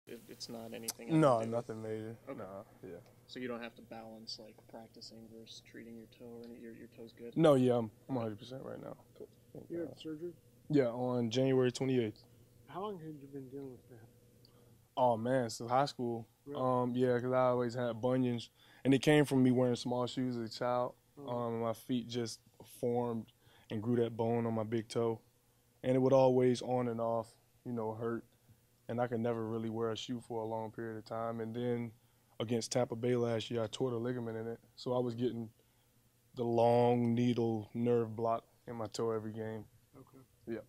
It's not anything. No, nothing major. Okay. No, yeah. So you don't have to balance like practicing versus treating your toe, or your toe's good. No, yeah, I'm 100% right now. Cool. You had surgery? Yeah, on January 28th. How long had you been dealing with that? Oh man, since high school. Really? Yeah, because I always had bunions, and it came from me wearing small shoes as a child. My feet just formed and grew that bone on my big toe, and it would always on and off, hurt, and I could never really wear a shoe for a long period of time. And then against Tampa Bay last year, I tore the ligament in it, so I was getting the long needle nerve block in my toe every game. Okay. Yeah.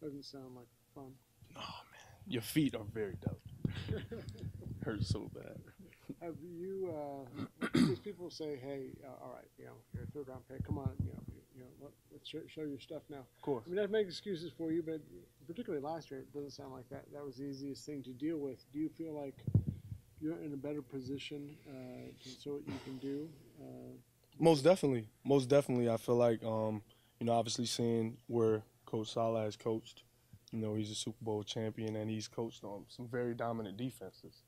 Doesn't sound like fun. Oh man, your feet are very delicate. Hurts so bad. Have you? Because people say, "Hey, all right, you're a third-round pick. Come on, let's show your stuff now." Of course. I mean, that makes excuses for you, but particularly last year, it doesn't sound like that. That was the easiest thing to deal with. Do you feel like you're in a better position to show what you can do? Most definitely. Most definitely. I feel like, obviously seeing where Coach Saleh has coached, he's a Super Bowl champion and he's coached on some very dominant defenses.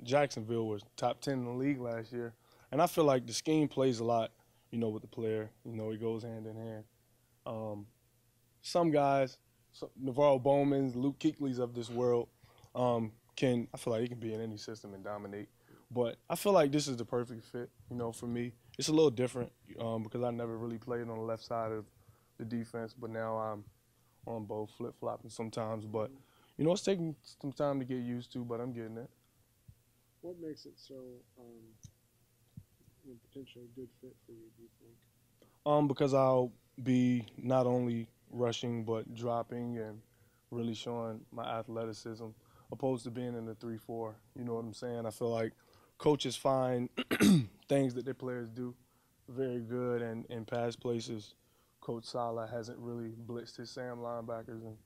Jacksonville was top 10 in the league last year. And I feel like the scheme plays a lot, with the player. It goes hand in hand. Some guys, Navarro Bowman's, Luke Kuechly's of this world, I feel like he can be in any system and dominate. But I feel like this is the perfect fit, for me. It's a little different because I never really played on the left side of the defense, but now I'm on both, flip-flopping sometimes. But, it's taking some time to get used to, but I'm getting it. What makes it so potentially a good fit for you, do you think? Because I'll be not only rushing but dropping and really showing my athleticism, opposed to being in the 3-4. You know what I'm saying? I feel like coaches find things that their players do very good, and in past places, Coach Saleh hasn't really blitzed his Sam linebackers, and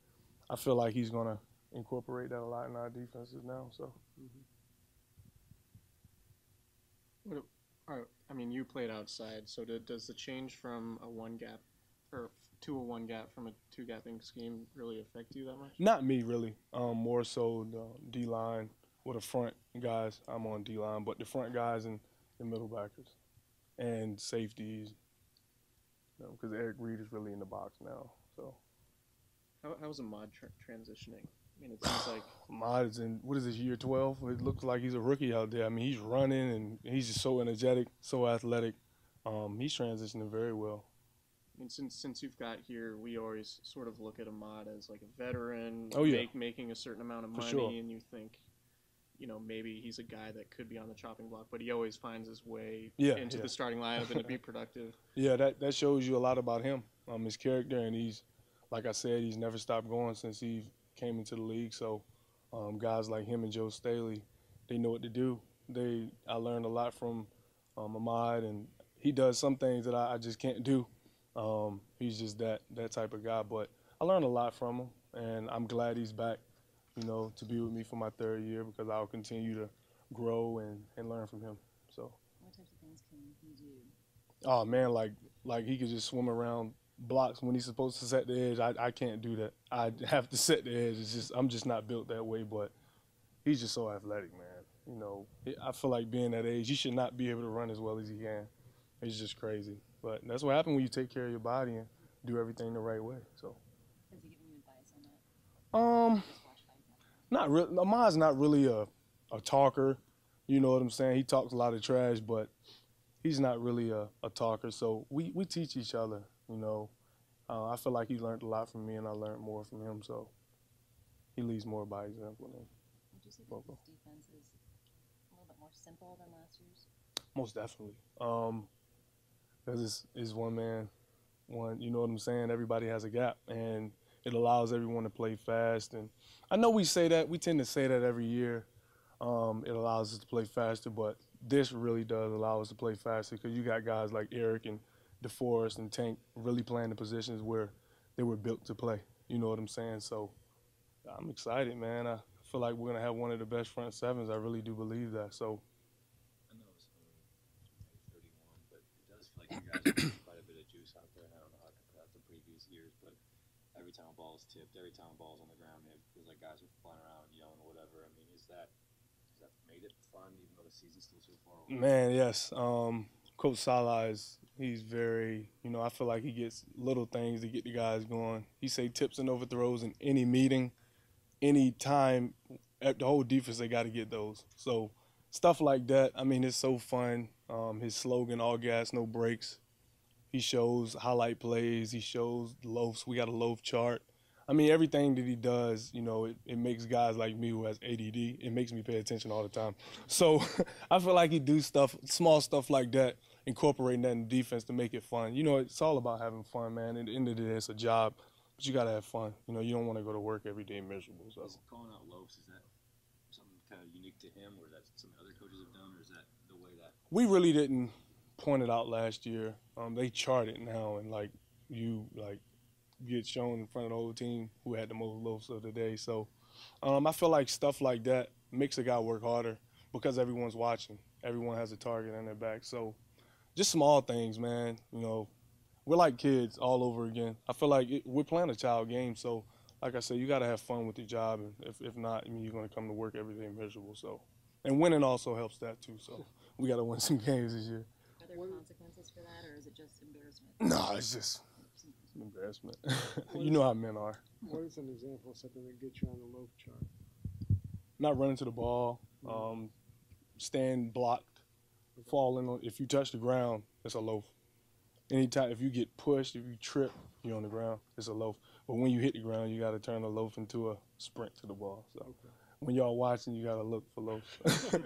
I feel like he's going to incorporate that a lot in our defenses now. So. I mean, you played outside, so does the change from a one gap or to a one gap from a two gapping scheme really affect you that much? Not me, really. More so the D line with the front guys. I'm on D line, but the front guys and the middle backers and safeties. Because Eric Reed is really in the box now. So. How's Ahmad transitioning? I mean, it seems like Ahmad is in, what is this, year 12? It looks like he's a rookie out there. I mean, he's running, and he's just so energetic, so athletic. He's transitioning very well. I mean, since you've got here, we always sort of look at Ahmad as like a veteran, making a certain amount of money, sure. And you think, maybe he's a guy that could be on the chopping block, but he always finds his way into the starting lineup and to be productive. Yeah, that shows you a lot about him, his character, and he's, like I said, he's never stopped going since he came into the league. So guys like him and Joe Staley, they know what to do. I learned a lot from Ahmad, and he does some things that I just can't do. He's just that type of guy. But I learned a lot from him, and I'm glad he's back, to be with me for my third year, because I'll continue to grow and learn from him. So. What types of things can he do? Oh man, like he could just swim around blocks when he's supposed to set the edge. I can't do that. I have to set the edge. I'm just not built that way. But he's just so athletic, man. I feel like being that age, he should not be able to run as well as he can. It's just crazy. But that's what happens when you take care of your body and do everything the right way. So. Has he given you advice on that? Not really. Ahmad's not really a talker. You know what I'm saying? He talks a lot of trash, but he's not really a talker. So we teach each other. I feel like he learned a lot from me, and I learned more from him. So he leads more by example than. Would you say that this defense is a little bit more simple than last year's? Most definitely. Because it's one man, you know what I'm saying? Everybody has a gap, and it allows everyone to play fast. And I know we say that. We tend to say that every year. It allows us to play faster, but this really does allow us to play faster because you got guys like Eric and DeForest and Tank really playing the positions where they were built to play. You know what I'm saying? So I'm excited, man. I feel like we're going to have one of the best front sevens. I really do believe that. So. I know it's only 31, but it does feel like you guys have quite a bit of juice out there. And I don't know how to compare that to previous years, but every time a ball is tipped, every time a ball is on the ground, it feels like guys are flying around, yelling or whatever. I mean, is made it fun even though the season's still so far away? Man, yes. Coach Saleh he's very, I feel like he gets little things to get the guys going. He say tips and overthrows in any meeting, any time, at the whole defense, they got to get those. So stuff like that, I mean, it's so fun. His slogan, all gas, no brakes. He shows highlight plays. He shows loafs. We got a loaf chart. I mean, everything that he does, it makes guys like me who has ADD, it makes me pay attention all the time. So I feel like he do stuff, small stuff like that, incorporating that in defense to make it fun. It's all about having fun, man. At the end of the day, it's a job, but you got to have fun. You don't want to go to work every day miserable. So. Calling out loafs, is that something kind of unique to him, or is that something other coaches have done, or is that the way that? We really didn't point it out last year. They chart it now, and you get shown in front of the whole team who had the most loafs of the day. So I feel like stuff like that makes a guy work harder because everyone's watching. Everyone has a target on their back. So just small things, man. We're like kids all over again. I feel like we're playing a child game. So like I said, you got to have fun with your job. And if not, you're going to come to work every day miserable. So, and winning also helps that too. So we got to win some games this year. Are there consequences for that, or is it just embarrassment? No, it's just embarrassment. You know how men are. What is an example of something that gets you on the loaf chart? Not running to the ball, stand blocked, falling. If you touch the ground, it's a loaf. Anytime, if you get pushed, if you trip, you're on the ground, it's a loaf. But when you hit the ground, you got to turn the loaf into a sprint to the ball. So when y'all watching, you got to look for loafs.